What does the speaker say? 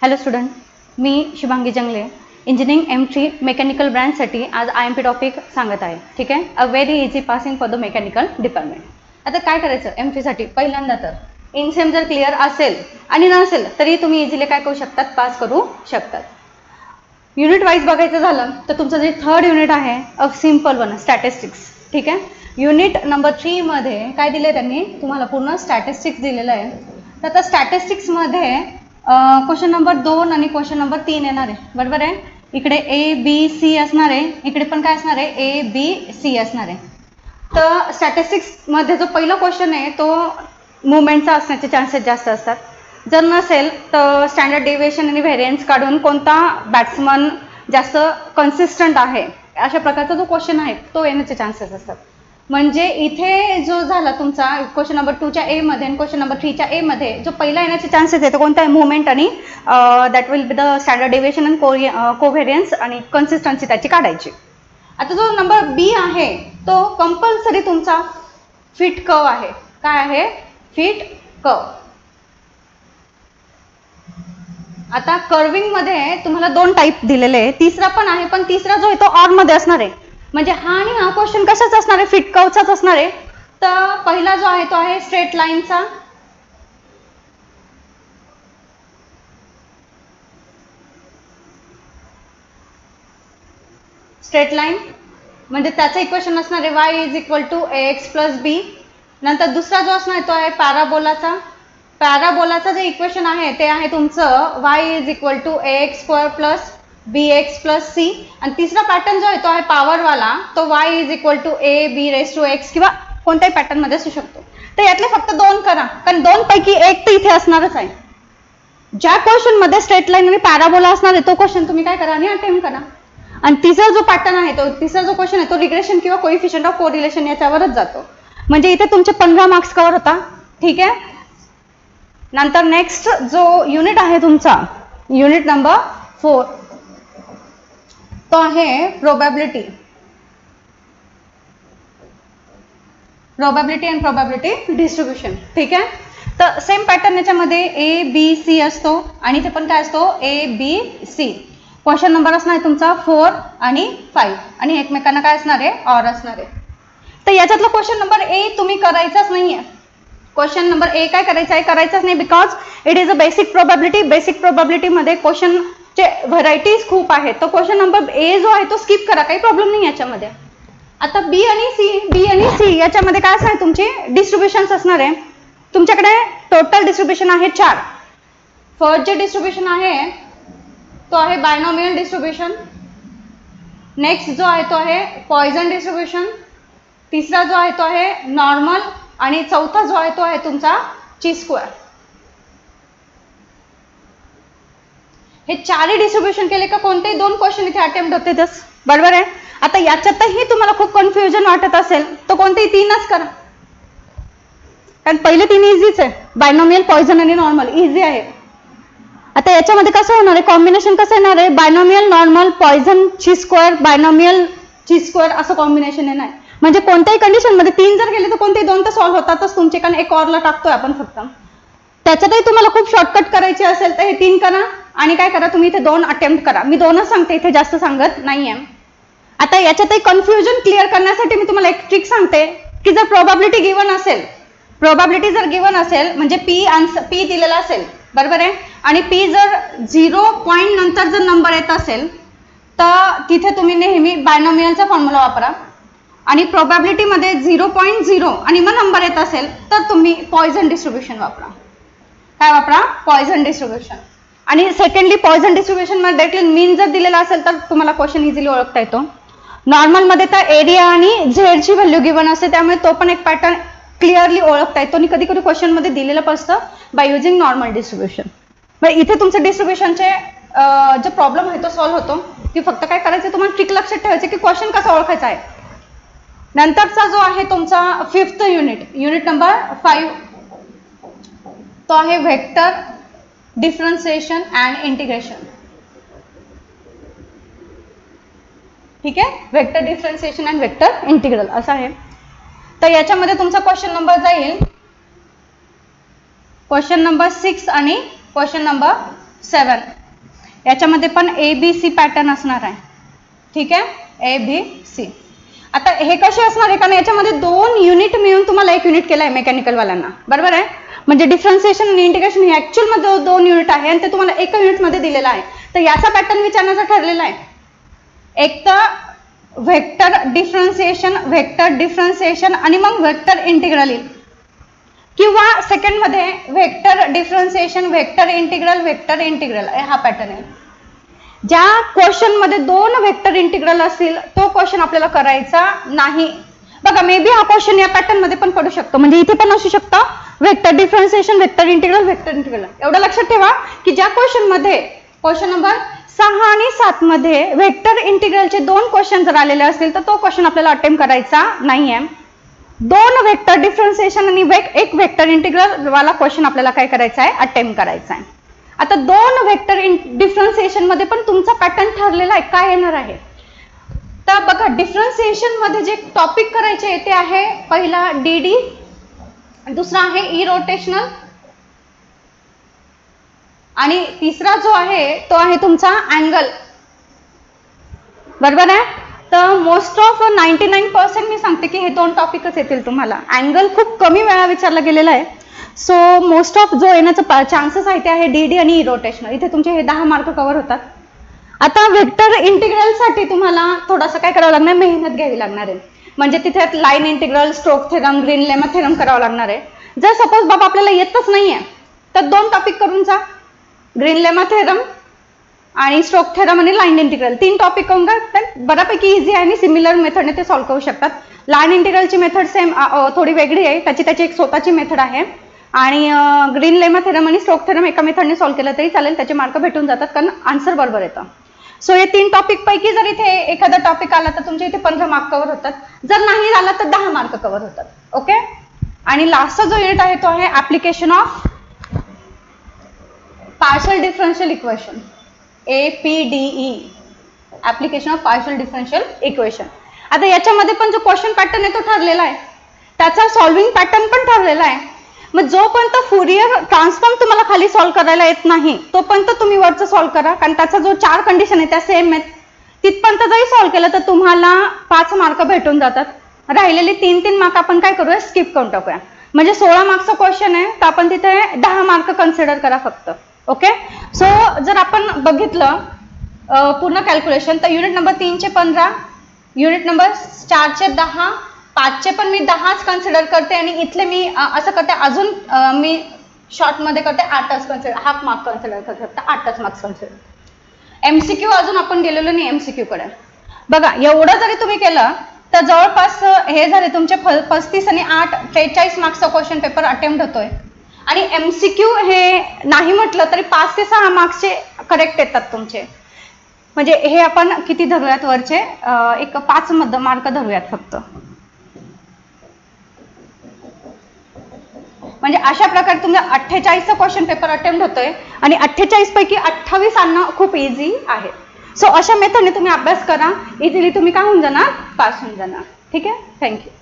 Hello student, मी शुभांगी जंगले engineering M3 mechanical ब्रँचसाठी आज IMP topic सांगत आहे. ठीक आहे. A very easy passing for the mechanical department. आता काय करायचं M3 साठी पहिल्यांदा तर इनसेम जर क्लिअर असेल आणि नसेल तरी तुम्ही इझिली काय करू शकतात, पास करू शकतात. युनिट वाईज बघायचं झालं तर तुमचं जे थर्ड युनिट आहे अ सिम्पल वन स्टॅटिस्टिक्स. ठीक आहे. युनिट नंबर 3 मध्ये काय दिले त्यांनी तुम्हाला पूर्ण स्टॅटिस्टिक्स दिलेलं आहे. तर आता स्टॅटिस्टिक्समध्ये क्वेश्चन नंबर 2 आणि क्वेश्चन नंबर 3 येणार आहे. बरोबर आहे. इकडे A-B-C असणार आहे, इकडे पण काय असणार आहे A-B-C असणार आहे. तर स्टॅटिस्टिक्समध्ये जो पहिला क्वेश्चन आहे तो मुवमेंटचा असण्याचे चान्सेस जास्त असतात. जर नसेल तर स्टँडर्ड डेव्हिएशन आणि व्हेरियन्स काढून कोणता बॅट्समन जास्त कन्सिस्टंट आहे अशा प्रकारचा जो क्वेश्चन आहे तो येण्याचे चान्सेस असतात. म्हणजे इथे जो झाला तुमचा क्वेश्चन नंबर 2 च्या A मध्ये आणि क्वेश्चन नंबर 3 च्या A मध्ये जो पहिला येण्याचे चान्सेस आहे तो कोणता आहे, मुवमेंट आणि that will be the standard deviation आणि कोव्हेरियन्स आणि कन्सिस्टन्सी त्याची काढायची. आता जो नंबर B आहे तो कंपल्सरी तुमचा फिट कर्व आहे. काय आहे? Fit curve. आता कर्विंग मध्ये तुम्हाला 2 टाईप दिलेले आहे, तिसरा पण आहे, पण तिसरा जो आहे तो ऑर मध्ये असणार आहे. म्हणजे हा आणि हा क्वेश्चन कशाचा असणार आहे, फिट कर्वचाच असणार आहे. तर पहिला जो आहे तो आहे स्ट्रेट लाईनचा. स्ट्रेट लाईन म्हणजे त्याचं इक्वेशन असणार आहे y = ax + b. नंतर दुसरा जो असणार तो आहे पॅराबोलाचा. पॅराबोलाचं जे इक्वेशन आहे ते आहे तुमचं y = ax² + bx + c. आणि तिसरा पॅटर्न जो आहे तो आहे पॉवरवाला, तो y = ab⁻x किंवा कोणत्याही पॅटर्न मध्ये असू शकतो. तर यातले फक्त 2 करा, कारण 2 पैकी एक तर इथे असणारच आहे. ज्या क्वेश्चन मध्ये स्ट्रेट लाईन आणि पॅराबोला असणार आहे तो क्वेश्चन तुम्ही काय करा आणि अटेम्प्ट करा. आणि तिसरा जो पॅटर्न आहे तो तिसरा जो क्वेश्चन आहे तो रिग्रेशन किंवा कोइफिशियंट ऑफ कोरिलेशन याच्यावरच जातो. म्हणजे इथे तुमचे 15 मार्क्स कव्हर होता. ठीक आहे. नंतर नेक्स्ट जो युनिट आहे तुमचा युनिट नंबर 4 तो आहे प्रोबॅबिलिटी अँड प्रोबॅबिलिटी डिस्ट्रीब्युशन. ठीक आहे. तर सेम पॅटर्न याच्यामध्ये A-B-C असतो आणि इथे पण काय असतो A-B-C. क्वेश्चन नंबर असणार आहे तुमचा 4 आणि 5 आणि एकमेकांना काय असणार आहे, ऑर असणार आहे. तर याच्यातला क्वेश्चन नंबर A तुम्ही करायचाच नाहीये. क्वेश्चन नंबर A काय करायचाच नाही, because it is a basic probability. Basic probability मध्ये क्वेश्चनचे व्हरायटीज खूप आहेत. तर क्वेश्चन नंबर A जो आहे तो स्किप करा, काही प्रॉब्लेम नाही याच्यामध्ये. आता B आणि C याच्यामध्ये काय असणार आहे, तुमची डिस्ट्रीब्युशन्स असणार आहे. तुमच्याकडे टोटल डिस्ट्रीब्युशन आहे 4. फर्स्ट जे डिस्ट्रीब्युशन आहे तो आहे बायनॉमियल डिस्ट्रीब्युशन. नेक्स्ट जो आहे तो आहे पॉइझन डिस्ट्रीब्युशन. तिसरा जो आहे तो आहे नॉर्मल आणि चौथा जो आहे तो आहे तुमचा ची स्क्वेअर. हे 4ही डिस्ट्रीब्युशन केले का कोणतेही 2 क्वेश्चन इथे अटेम्प्ट होतेच. बरोबर आहे. आता याच्यातही तुम्हाला खूप कन्फ्युजन वाटत असेल तर कोणतेही 3च करा, कारण पहिले 3 इझीच आहे. बायनॉमियल, पॉइझन आणि नॉर्मल इझी आहे. आता याच्यामध्ये कसं होणार आहे, कॉम्बिनेशन कसं येणार आहे, बायनॉमियल, नॉर्मल, पॉइझन, ची स्क्वेअर, बायनॉमियल, ची स्क्वेअर असं कॉम्बिनेशन येणार. म्हणजे कोणत्याही कंडिशन मध्ये 3 जर गेले तर कोणतेही 2 तर सॉल्व्ह होतातच तुमचे, कारण एक ऑरला टाकतोय आपण फक्त. त्याच्यातही तुम्हाला खूप शॉर्टकट करायचे असेल तर हे 3 करा आणि काय करा, तुम्ही इथे 2 अटेम्प्ट करा. मी 2च सांगते, इथे जास्त सांगत नाहीये. आता याच्यातही कन्फ्युजन क्लिअर करण्यासाठी मी तुम्हाला एक ट्रिक सांगते की जर प्रोबॅबिलिटी गिवन असेल, प्रोबॅबिलिटी जर गिवन असेल म्हणजे P दिलेला असेल, बरोबर आहे, आणि P जर 0 पॉईंट नंतर जर नंबर येत असेल तर तिथे तुम्ही नेहमी बायनॉमियलचा फॉर्म्युला वापरा. आणि प्रोबॅबिलिटी मध्ये 0.0 आणि मग नंबर येत असेल तर तुम्ही पॉइझन डिस्ट्रीब्युशन वापरा. काय वापरा? Poison distribution. आणि सेकंडली पॉइझन डिस्ट्रीब्युशन मध्ये डायरेक्टली मीन जर दिलेला असेल तर तुम्हाला क्वेश्चन इझिली ओळखता येतो. नॉर्मल मध्ये तर एरिया आणि झेड ची व्हॅल्यू गिवन असते, त्यामुळे तो पण एक पॅटर्न क्लिअरली ओळखता येतो आणि कधी कधी क्वेश्चन मध्ये दिलेलं असतं बाय युजिंग नॉर्मल डिस्ट्रीब्युशन. इथे तुमचं डिस्ट्रीब्युशनचे जो प्रॉब्लेम आहे तो सॉल्व्ह होतो. की फक्त काय करायचं, तुम्हाला ट्रिक लक्षात ठेवायचं की क्वेश्चन कसा ओळखायचा आहे. नंतरचा जो आहे तुमचा 5th युनिट नंबर 5 तो आहे व्हेक्टर डिफरन्शिएशन अँड इंटिग्रेशन. ठीक आहे. Vector differentiation and vector integral असं आहे. तर याच्यामध्ये तुमचा क्वेश्चन नंबर जाईल क्वेश्चन नंबर 6 आणि क्वेश्चन नंबर 7. याच्यामध्ये पण ABC पॅटर्न असणार आहे. ठीक आहे, ABC. आता हे कसे असणार आहे, कारण याच्यामध्ये 2 युनिट मिळून तुम्हाला 1 युनिट केलं आहे मेकॅनिकल वाल्यांना, बरोबर आहे. म्हणजे डिफरन्सिएशन आणि इंटिग्रेशन हे ऍक्च्युअल मध्ये 2 युनिट आहे आणि ते तुम्हाला 1 युनिट मध्ये दिलेलं आहे. तर याचा पॅटर्न विचारण्याचा ठरलेला आहे. एक तर व्हेक्टर डिफरन्सिएशन आणि मग व्हेक्टर इंटिग्रल येईल, किंवा सेकंड मध्ये व्हेक्टर डिफरन्सिएशन व्हेक्टर इंटिग्रल हा पॅटर्न आहे. ज्या क्वेश्चन मध्ये 2 व्हेक्टर इंटिग्रल असतील तो क्वेश्चन आपल्याला करायचा नाही. बघा, मे बी हा क्वेश्चन या पॅटर्न मध्ये पण पडू शकतो, म्हणजे इथे पण असू शकतं व्हेक्टर डिफरन्सिएशन व्हेक्टर इंटिग्रल. एवढं लक्षात ठेवा की ज्या क्वेश्चन मध्ये क्वेश्चन नंबर 6 आणि 7 मध्ये व्हेक्टर इंटिग्रलचे 2 क्वेश्चन जर आलेले असतील तर तो क्वेश्चन आपल्याला अटेम्प्ट करायचा नाहीये. 2 व्हेक्टर डिफरन्सिएशन आणि 1 व्हेक्टर इंटिग्रल वाला क्वेश्चन आपल्याला काय करायचा आहे, अटेम्प्ट करायचा आहे. आता 2 व्हेक्टर डिफरन्सिएशन मध्ये पण तुमचा पॅटर्न ठरलेला आहे काय येणार आहे. तर बघा, डिफरन्सिएशन मध्ये जे टॉपिक करायचे ते आहे पहिला DD, दुसरा आहे इरोटेशनल, आणि तिसरा जो आहे तो आहे तुमचा अँगल, बरोबर आहे. तर मोस्ट ऑफ 99% मी सांगते की हे 2 टॉपिकच येतील तुम्हाला. अँगल खूप कमी वेळा विचारला गेलेला आहे. सो मोस्ट ऑफ जो येण्याचा चान्सेस आहे ते आहे DD आणि इरोटेशनल. इथे तुमचे हे 10 मार्क कव्हर होतात. आता व्हेक्टर इंटिग्रल साठी तुम्हाला थोडंसं काय करावं लागणार, मेहनत घ्यावी लागणार आहे. म्हणजे तिथे line integral, stroke theorem, green lemma theorem करावं लागणार आहे. जर सपोज बाबा आपल्याला येतच नाहीये तर 2 टॉपिक करून जा, ग्रीन लेमा थेरम आणि स्ट्रोक थेरम आणि लाईन इंटिग्रल. 3 टॉपिक करून जा, तर बऱ्यापैकी इझी आहे आणि सिमिलर मेथडने ते सॉल्व्ह करू शकतात. लाईन इंटिग्रलची मेथड सेम थोडी वेगळी आहे, त्याची एक स्वतःची मेथड आहे. आणि ग्रीन लेमा थेरम आणि स्ट्रोक थेरम एका मेथडने सॉल्व्ह केलं तरी चालेल, त्याचे मार्क भेटून जातात कारण आन्सर बरोबर येतं. सो हे 3 टॉपिक पैकी जर इथे एखादा टॉपिक आला तर तुमचे इथे 15 मार्क कव्हर होतात. जर नाही आला तर 10 मार्क कव्हर होतात. ओके. आणि लास्टचा जो युनिट आहे तो आहे application of partial differential equation, APDE, application of partial differential equation. आता याच्यामध्ये पण जो क्वेश्चन पॅटर्न आहे तो ठरलेला आहे, त्याचा सॉल्व्हिंग पॅटर्न पण ठरलेला आहे. मग जोपर्यंत फुरियर ट्रान्सफॉर्म तुम्हाला खाली सॉल्व्ह करायला येत नाही तोपर्यंत तुम्ही वरचं सॉल्व्ह करा, कारण त्याचा जो 4 कंडिशन आहे त्या सेम आहेत. तिथपर्यंत जरी सॉल्व्ह केलं तर तुम्हाला 5 मार्क भेटून जातात. राहिलेले 3 मार्क आपण काय करूया, स्किप करून टाकूया. म्हणजे 16 मार्कचा क्वेश्चन आहे तर आपण तिथे 10 मार्क कन्सिडर करा फक्त. ओके. सो जर आपण बघितलं पूर्ण कॅल्क्युलेशन तर युनिट नंबर 3 चे 15, युनिट नंबर 4 चे 10, 5 चे पण मी 10च कन्सिडर करते आणि इथले मी असं करते अजून मी शॉर्ट मध्ये करते 8च कन्सिडर, हाफ मार्क कन्सिडर करते, फक्त 8च मार्क्स कन्सिडर. MCQ अजून आपण गेलेलो नाही MCQ कडे. बघा, एवढं जरी तुम्ही केलं तर जवळपास हे झाले तुमचे 35 आणि 8 43 मार्क्सचा क्वेश्चन पेपर अटेम्प्ट होतोय. आणि MCQ हे नाही म्हटलं तरी 5 ते 6 मार्क्सचे करेक्ट येतात तुमचे. म्हणजे हे आपण किती धरूयात वरचे, एक 5 मार्क धरूयात फक्त. म्हणजे अशा प्रकारे तुमचा 48चा क्वेश्चन पेपर अटेम्प्ट होतोय आणि 48 पैकी 28 आणणं खूप इझी आहे. सो अशा मेथडने तुम्ही अभ्यास करा, इझिली तुम्ही काय होऊन जाणार, पास होऊन जाणार. ठीक आहे. थँक्यू.